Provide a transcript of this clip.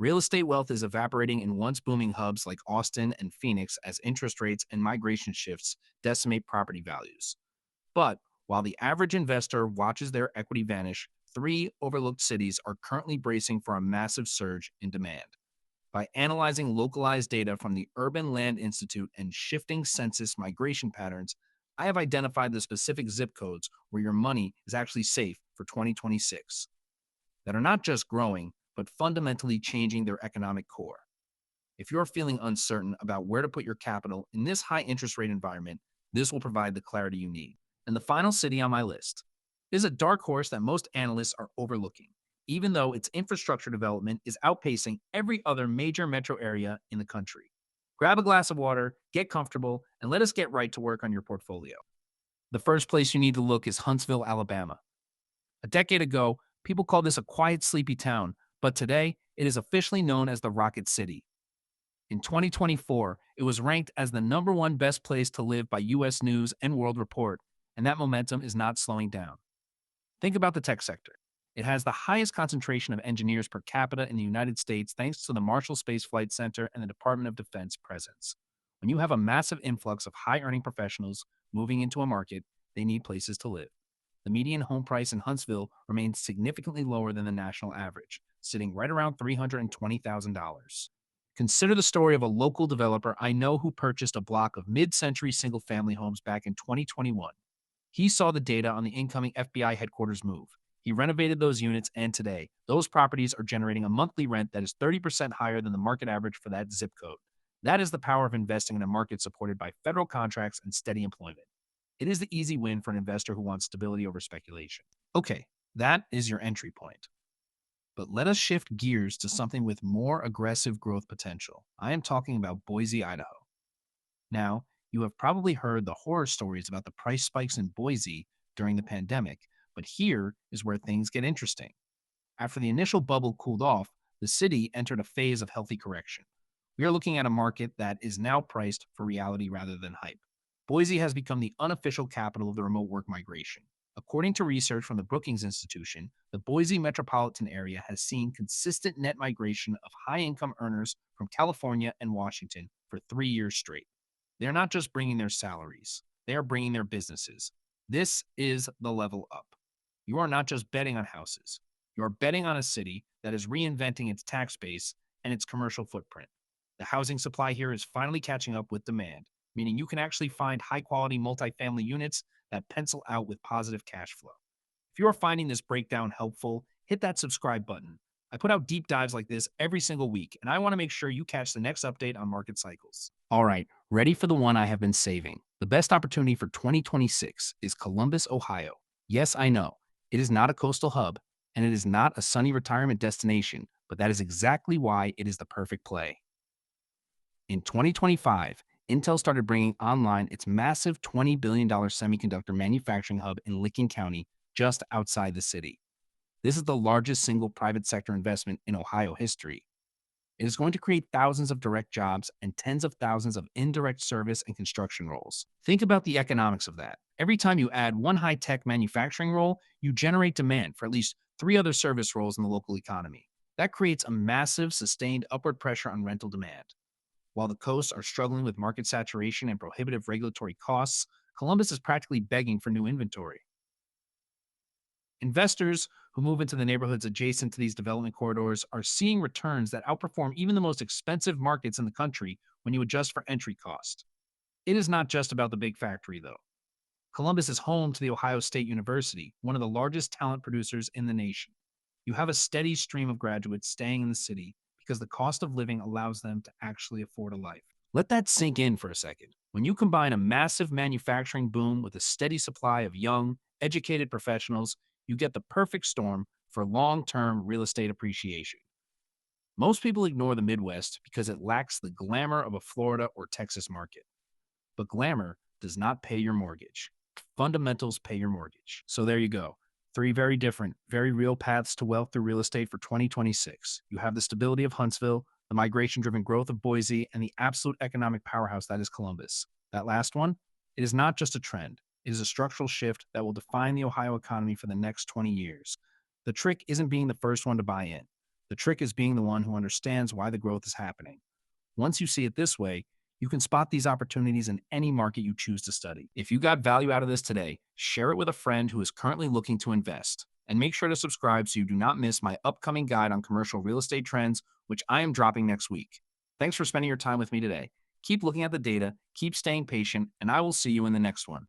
Real estate wealth is evaporating in once booming hubs like Austin and Phoenix as interest rates and migration shifts decimate property values. But while the average investor watches their equity vanish, three overlooked cities are currently bracing for a massive surge in demand. By analyzing localized data from the Urban Land Institute and shifting census migration patterns, I have identified the specific zip codes where your money is actually safe for 2026 that are not just growing, but fundamentally changing their economic core. If you're feeling uncertain about where to put your capital in this high interest rate environment, this will provide the clarity you need. And the final city on my list is a dark horse that most analysts are overlooking, even though its infrastructure development is outpacing every other major metro area in the country. Grab a glass of water, get comfortable, and let us get right to work on your portfolio. The first place you need to look is Huntsville, Alabama. A decade ago, people called this a quiet, sleepy town, but today it is officially known as the Rocket City. In 2024, it was ranked as the #1 best place to live by US News and World Report, and that momentum is not slowing down. Think about the tech sector. It has the highest concentration of engineers per capita in the United States thanks to the Marshall Space Flight Center and the Department of Defense presence. When you have a massive influx of high earning professionals moving into a market, they need places to live. The median home price in Huntsville remains significantly lower than the national average, sitting right around $320,000. Consider the story of a local developer I know who purchased a block of mid century single family homes back in 2021. He saw the data on the incoming FBI headquarters move. He renovated those units, and today, those properties are generating a monthly rent that is 30% higher than the market average for that zip code. That is the power of investing in a market supported by federal contracts and steady employment. It is the easy win for an investor who wants stability over speculation. Okay, that is your entry point. But let us shift gears to something with more aggressive growth potential. I am talking about Boise, Idaho. Now, you have probably heard the horror stories about the price spikes in Boise during the pandemic, but here is where things get interesting. After the initial bubble cooled off, the city entered a phase of healthy correction. We are looking at a market that is now priced for reality rather than hype. Boise has become the unofficial capital of the remote work migration. According to research from the Brookings Institution, the Boise metropolitan area has seen consistent net migration of high income earners from California and Washington for 3 years straight. They're not just bringing their salaries, they are bringing their businesses. This is the level up. You are not just betting on houses, you are betting on a city that is reinventing its tax base and its commercial footprint. The housing supply here is finally catching up with demand, meaning you can actually find high quality multifamily units that pencil out with positive cash flow. If you are finding this breakdown helpful, hit that subscribe button. I put out deep dives like this every single week, and I want to make sure you catch the next update on market cycles. All right, ready for the one I have been saving. The best opportunity for 2026 is Columbus, Ohio. Yes, I know, it is not a coastal hub, and it is not a sunny retirement destination, but that is exactly why it is the perfect play. In 2025, Intel started bringing online its massive $20 billion semiconductor manufacturing hub in Licking County, just outside the city. This is the largest single private sector investment in Ohio history. It is going to create thousands of direct jobs and tens of thousands of indirect service and construction roles. Think about the economics of that. Every time you add one high-tech manufacturing role, you generate demand for at least 3 other service roles in the local economy. That creates a massive, sustained upward pressure on rental demand. While the coasts are struggling with market saturation and prohibitive regulatory costs, Columbus is practically begging for new inventory. Investors who move into the neighborhoods adjacent to these development corridors are seeing returns that outperform even the most expensive markets in the country when you adjust for entry cost. It is not just about the big factory, though. Columbus is home to the Ohio State University, one of the largest talent producers in the nation. You have a steady stream of graduates staying in the city because the cost of living allows them to actually afford a life. Let that sink in for a second. When you combine a massive manufacturing boom with a steady supply of young, educated professionals, you get the perfect storm for long-term real estate appreciation. Most people ignore the Midwest because it lacks the glamour of a Florida or Texas market. But glamour does not pay your mortgage. Fundamentals pay your mortgage. So there you go. 3 very different, very real paths to wealth through real estate for 2026. You have the stability of Huntsville, the migration-driven growth of Boise, and the absolute economic powerhouse that is Columbus. That last one, it is not just a trend. It is a structural shift that will define the Ohio economy for the next 20 years. The trick isn't being the first one to buy in. The trick is being the one who understands why the growth is happening. Once you see it this way, you can spot these opportunities in any market you choose to study. If you got value out of this today, share it with a friend who is currently looking to invest. And make sure to subscribe so you do not miss my upcoming guide on commercial real estate trends, which I am dropping next week. Thanks for spending your time with me today. Keep looking at the data, keep staying patient, and I will see you in the next one.